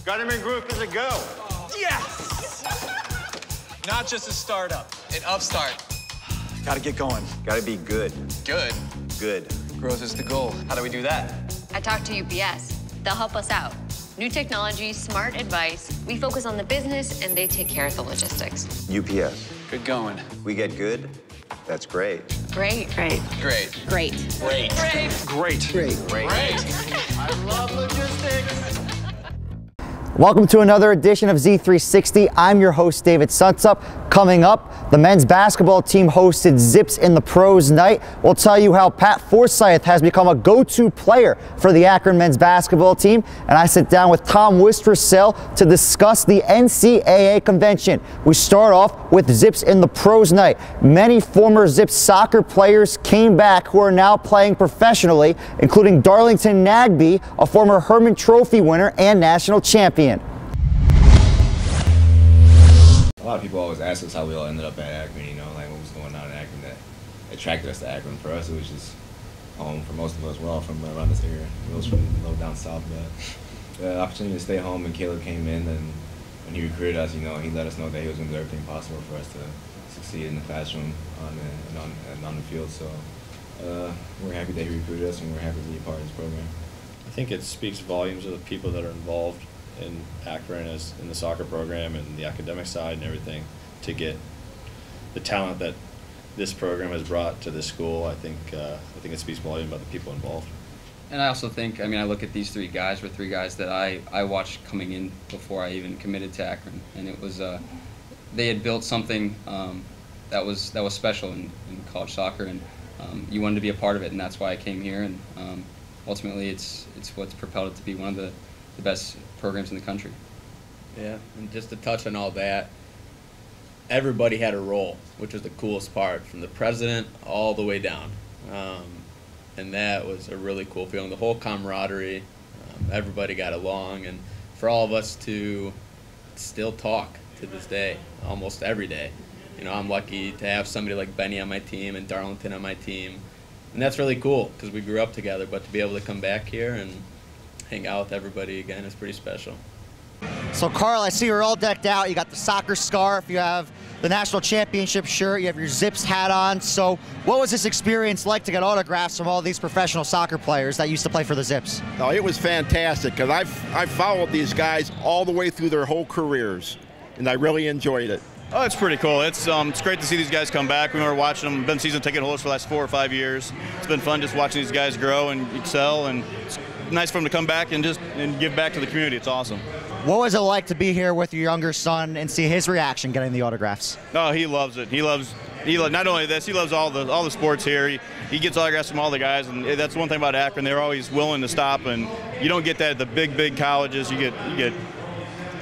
Gunnerman Group is a go. Yes! Not just a startup, an upstart. Gotta get going. Gotta be good. Good. Good. Growth is the goal. How do we do that? I talked to UPS. They'll help us out. New technology, smart advice. We focus on the business, and they take care of the logistics. UPS. Good going. We get good. That's great. Great. Great. Great. Great. Great. Great. Great. Great. Great. I love logistics. Welcome to another edition of Z360. I'm your host, David Sunsup. Coming up, the men's basketball team hosted Zips in the Pros night. We'll tell you how Pat Forsythe has become a go-to player for the Akron men's basketball team. And I sit down with Tom Wistrasell to discuss the NCAA convention. We start off with Zips in the Pros night. Many former Zips soccer players came back who are now playing professionally, including Darlington Nagby, a former Herman Trophy winner and national champion. A lot of people always ask us how we all ended up at Akron, you know, like what was going on in Akron that attracted us to Akron. For us, it was just home. For most of us, we're all from around this area. We was from low down south, but the opportunity to stay home and Caleb came in, and when he recruited us, you know, he let us know that he was going to do everything possible for us to succeed in the classroom and on the field. So we're happy that he recruited us, and we're happy to be a part of this program. I think it speaks volumes of the people that are involved in Akron as in the soccer program and the academic side and everything to get the talent that this program has brought to this school. I think it speaks volumes about the people involved. And I also think, I mean, I look at these three guys were three guys that I watched coming in before I even committed to Akron, and it was they had built something that was special in college soccer, and you wanted to be a part of it, and that's why I came here. And ultimately, it's what's propelled it to be one of the best programs in the country. Yeah, and just to touch on all that, everybody had a role, which was the coolest part, from the president all the way down. And that was a really cool feeling. The whole camaraderie, everybody got along, and for all of us to still talk to this day, almost every day. You know, I'm lucky to have somebody like Benny on my team and Darlington on my team, and that's really cool because we grew up together, but to be able to come back here and hang out with everybody again is pretty special. So Carl, I see you're all decked out. You got the soccer scarf, you have the national championship shirt, you have your Zips hat on. So what was this experience like to get autographs from all these professional soccer players that used to play for the Zips? No, it was fantastic because I've followed these guys all the way through their whole careers, and I really enjoyed it. Oh, it's pretty cool. It's great to see these guys come back. We were watching them, been season ticket holders for the last 4 or 5 years. It's been fun just watching these guys grow and excel, and it's nice for them to come back and give back to the community. It's awesome. What was it like to be here with your younger son and see his reaction getting the autographs? Oh, he loves it. He loves not only this, he loves all the sports here. He gets autographs from all the guys, and that's one thing about Akron. They're always willing to stop, and you don't get that at the big colleges. You get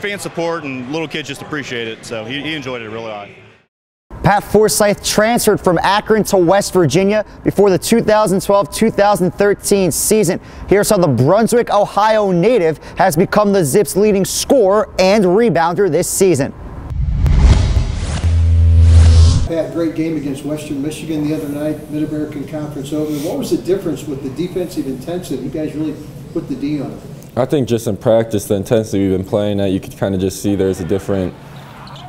fan support, and little kids just appreciate it. So he enjoyed it really a lot. Pat Forsythe transferred from Akron to West Virginia before the 2012-2013 season. Here's how the Brunswick, Ohio native has become the Zips' leading scorer and rebounder this season. Pat, great game against Western Michigan the other night, Mid-American Conference opener. What was the difference with the defensive intensity? You guys really put the D on it. I think just in practice, the intensity we've been playing at, you could kind of just see there's a different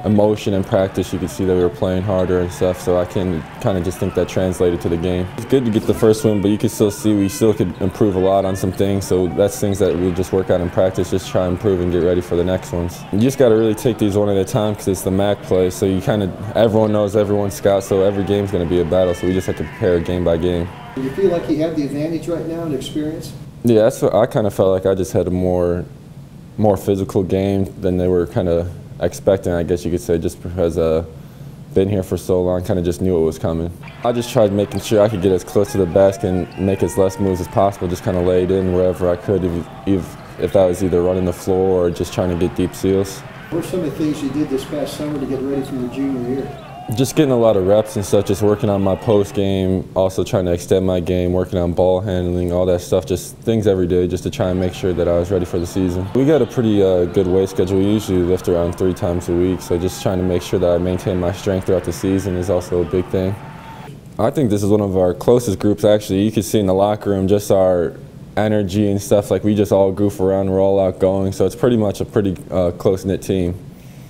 emotion in practice. You could see that we were playing harder and stuff, so I can kind of just think that translated to the game. It's good to get the first win, but you can still see we still could improve a lot on some things, so that's things that we just work out in practice, just try and improve and get ready for the next ones. You just got to really take these one at a time because it's the MAC play, so you kind of, everyone knows everyone's scout, so every game's going to be a battle, so we just have to prepare game by game. Do you feel like you have the advantage right now in experience? Yeah, that's what I kind of felt like. I just had a more physical game than they were kind of expecting, I guess you could say, just because been here for so long, kind of just knew it was coming. I just tried making sure I could get as close to the basket and make as less moves as possible, just kind of lay it in wherever I could, if that was either running the floor or just trying to get deep seals. What are some of the things you did this past summer to get ready for your junior year? Just getting a lot of reps and stuff, just working on my post game, also trying to extend my game, working on ball handling, all that stuff, just things every day just to try and make sure that I was ready for the season. We got a pretty good weight schedule. We usually lift around 3 times a week, so just trying to make sure that I maintain my strength throughout the season is also a big thing. I think this is one of our closest groups, actually. You can see in the locker room just our energy and stuff. Like, we just all goof around, we're all outgoing, so it's pretty much a pretty close-knit team.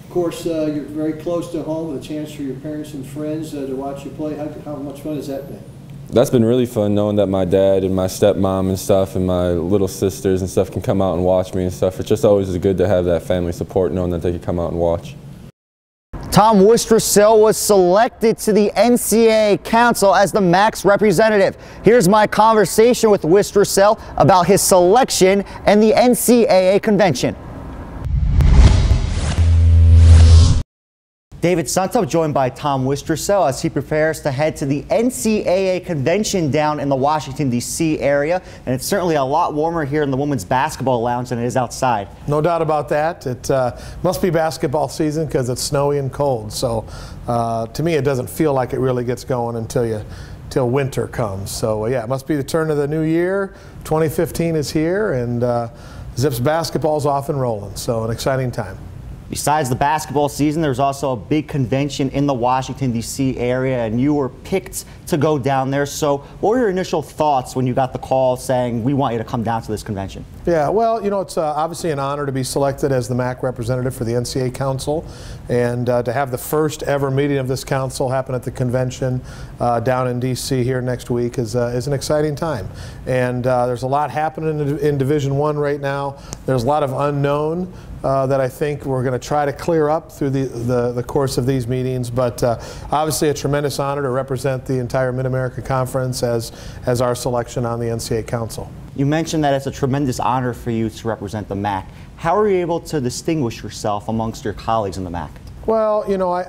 Of course, you're very close to home with a chance for your parents and friends to watch you play. How much fun has that been? That's been really fun, knowing that my dad and my stepmom and stuff and my little sisters and stuff can come out and watch me and stuff. It's just always good to have that family support, knowing that they can come out and watch. Tom Worcester was selected to the NCAA Council as the MAC's representative. Here's my conversation with Worcester about his selection and the NCAA convention. David Suntop joined by Tom Worcester as he prepares to head to the NCAA convention down in the Washington, D.C. area. And it's certainly a lot warmer here in the women's basketball lounge than it is outside. No doubt about that. It must be basketball season because it's snowy and cold. So to me, it doesn't feel like it really gets going until winter comes. So yeah, it must be the turn of the new year. 2015 is here, and Zips basketball's off and rolling. So an exciting time. Besides the basketball season, there's also a big convention in the Washington, D.C. area, and you were picked to go down there. So what were your initial thoughts when you got the call saying, we want you to come down to this convention? Yeah, well, you know, it's obviously an honor to be selected as the MAC representative for the NCAA Council, and to have the first ever meeting of this council happen at the convention down in D.C. here next week is an exciting time. And there's a lot happening in Division I right now. There's a lot of unknown that I think we're going to try to clear up through the course of these meetings, but obviously a tremendous honor to represent the entire Mid-America Conference as our selection on the NCAA Council. You mentioned that it's a tremendous honor for you to represent the MAC. How are you able to distinguish yourself amongst your colleagues in the MAC? Well, you know,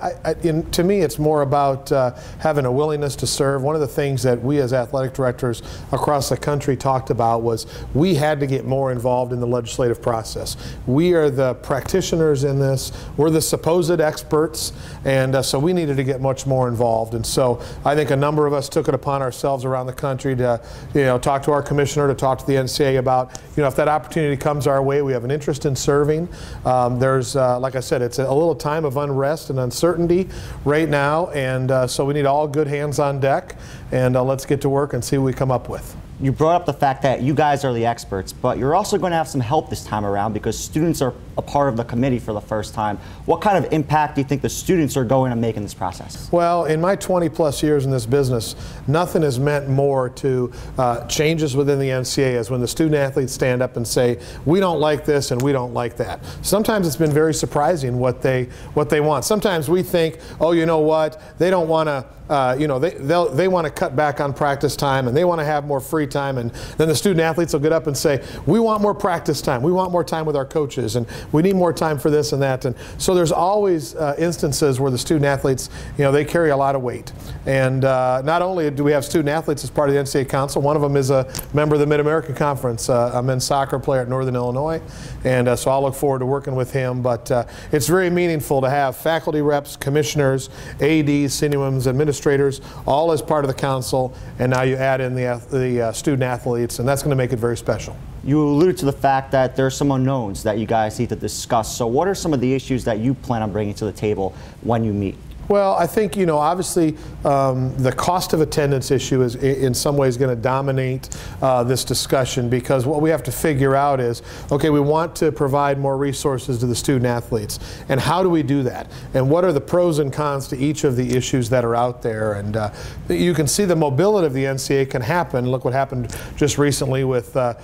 to me, it's more about having a willingness to serve. One of the things that we as athletic directors across the country talked about was we had to get more involved in the legislative process. We are the practitioners in this. We're the supposed experts, and so we needed to get much more involved. And so I think a number of us took it upon ourselves around the country to, you know, talk to our commissioner, to talk to the NCAA about, you know, if that opportunity comes our way, we have an interest in serving. There's, like I said, it's a little time of unrest and uncertainty right now, and so we need all good hands on deck, and let's get to work and see what we come up with. You brought up the fact that you guys are the experts, but you're also going to have some help this time around because students are a part of the committee for the first time. What kind of impact do you think the students are going to make in this process? Well, in my 20+ years in this business, nothing has meant more to changes within the NCAA as when the student athletes stand up and say, we don't like this and we don't like that. Sometimes it's been very surprising what they want. Sometimes we think, oh, you know what, they don't want to you know, they want to cut back on practice time and they want to have more free time, and then the student athletes will get up and say, we want more practice time, we want more time with our coaches, and we need more time for this and that. And so there's always instances where the student athletes, you know, they carry a lot of weight. And not only do we have student athletes as part of the NCAA Council, one of them is a member of the Mid-America Conference, a men's soccer player at Northern Illinois, and so I'll look forward to working with him. But it's very meaningful to have faculty reps, commissioners, ADs, synonyms, administrators, all as part of the council, and now you add in the student athletes, and that's going to make it very special. You alluded to the fact that there are some unknowns that you guys need to discuss. So what are some of the issues that you plan on bringing to the table when you meet? Well, I think, you know, obviously the cost of attendance issue is in some ways going to dominate this discussion, because what we have to figure out is, okay, we want to provide more resources to the student athletes, and how do we do that? And what are the pros and cons to each of the issues that are out there? And you can see the mobility of the NCAA can happen. Look what happened just recently with the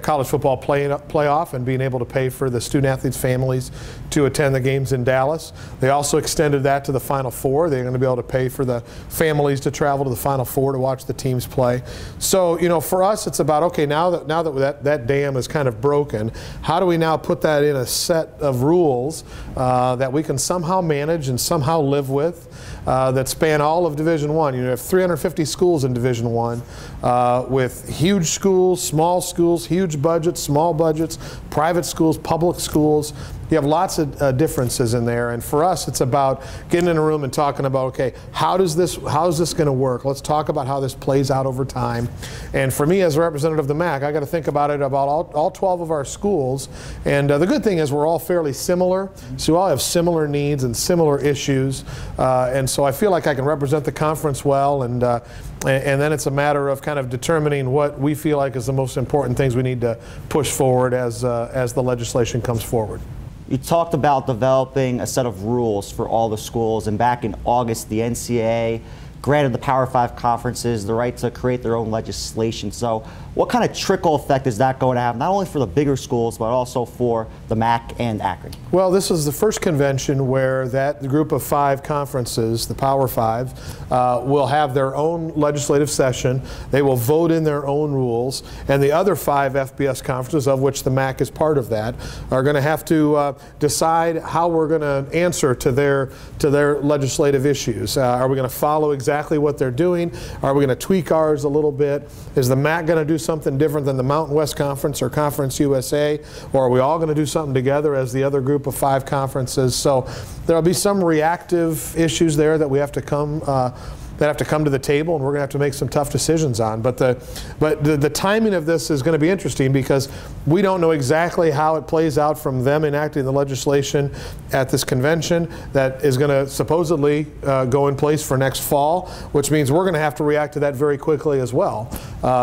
college football playoff and being able to pay for the student athletes' families to attend the games in Dallas. They also extended that to the Final Four. They're going to be able to pay for the families to travel to the Final Four to watch the teams play. So, you know, for us, it's about, okay, now that dam is kind of broken, how do we now put that in a set of rules that we can somehow manage and somehow live with, that span all of Division I? You have 350 schools in Division I, with huge schools, huge budgets, small budgets, private schools, public schools. You have lots of differences in there, and for us it's about getting in a room and talking about, okay, how is this going to work? Let's talk about how this plays out over time. And for me as a representative of the MAC, I got to think about it about all 12 of our schools. And the good thing is we're all fairly similar, so we all have similar needs and similar issues, and so I feel like I can represent the conference well, and then it's a matter of kind of determining what we feel like is the most important things we need to push forward as the legislation comes forward. You talked about developing a set of rules for all the schools, and back in August, the NCAA granted the Power 5 conferences the right to create their own legislation. So what kind of trickle effect is that going to have, not only for the bigger schools, but also for the MAC and Akron? Well, this is the first convention where that group of 5 conferences, the Power 5, will have their own legislative session. They will vote in their own rules, and the other 5 FBS conferences, of which the MAC is part of that, are going to have to decide how we're going to answer to their legislative issues. Are we going to follow exactly what they're doing? Are we going to tweak ours a little bit? Is the MAC going to do something different than the Mountain West Conference or Conference USA? Or are we all going to do something together as the other group of 5 conferences? So there'll be some reactive issues there that we have to come to the table, and we're going to have to make some tough decisions on. But the timing of this is going to be interesting because we don't know exactly how it plays out from them enacting the legislation at this convention that is going to supposedly go in place for next fall, which means we're going to have to react to that very quickly as well,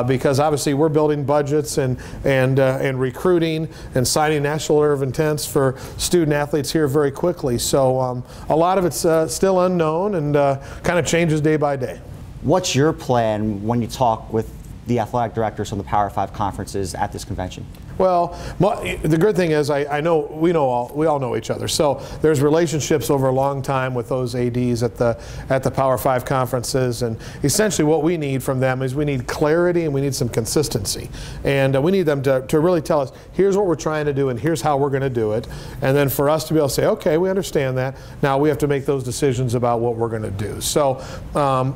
because obviously we're building budgets and recruiting and signing national letter of intents for student athletes here very quickly. So a lot of it's still unknown and kind of changes day by day. What's your plan when you talk with the athletic directors from the Power 5 conferences at this convention? Well, the good thing is we all know each other. So there's relationships over a long time with those ADs at the Power 5 conferences, and essentially what we need from them is we need clarity and we need some consistency. And we need them to really tell us, here's what we're trying to do and here's how we're going to do it. And then for us to be able to say, okay, we understand that. Now we have to make those decisions about what we're going to do. So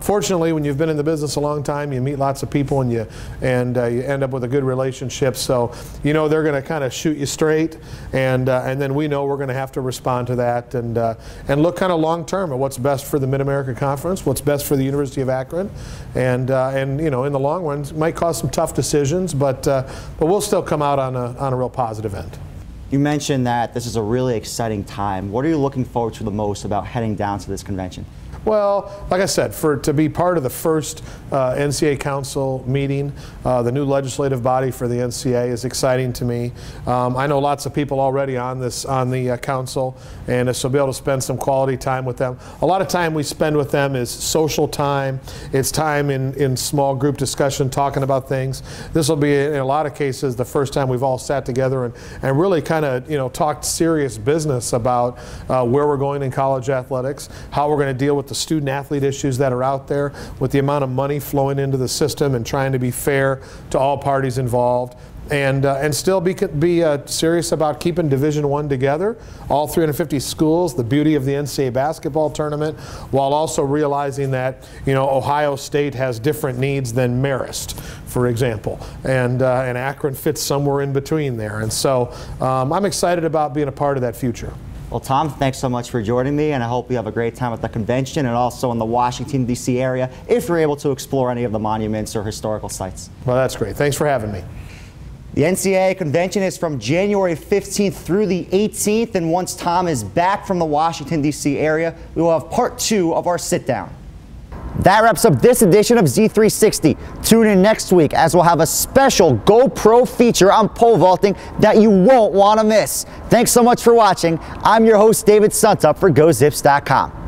fortunately, when you've been in the business a long time, you meet lots of people and you end up with a good relationship. So you know they're going to kind of shoot you straight, and then we know we're going to have to respond to that and look kind of long term at what's best for the Mid-America Conference, what's best for the University of Akron, and you know in the long run it might cause some tough decisions, but we'll still come out on a real positive end. You mentioned that this is a really exciting time. What are you looking forward to the most about heading down to this convention? Well, like I said, to be part of the first NCAA Council meeting, the new legislative body for the NCAA is exciting to me. I know lots of people already on the council, and so be able to spend some quality time with them. A lot of time we spend with them is social time. It's time in small group discussion, talking about things. This will be, in a lot of cases, the first time we've all sat together and really kind of talked serious business about where we're going in college athletics, how we're going to deal with the student athlete issues that are out there, with the amount of money flowing into the system, and trying to be fair to all parties involved, and still be serious about keeping Division I together, all 350 schools, the beauty of the NCAA basketball tournament, while also realizing that Ohio State has different needs than Marist, for example, and Akron fits somewhere in between there, and so I'm excited about being a part of that future. Well, Tom, thanks so much for joining me, and I hope you have a great time at the convention and also in the Washington, D.C. area, if you're able to explore any of the monuments or historical sites. Well, that's great. Thanks for having me. The NCAA convention is from January 15th through the 18th, and once Tom is back from the Washington, D.C. area, we will have part 2 of our sit-down. That wraps up this edition of Z360. Tune in next week as we'll have a special GoPro feature on pole vaulting that you won't want to miss. Thanks so much for watching. I'm your host, David Suntup for GoZips.com.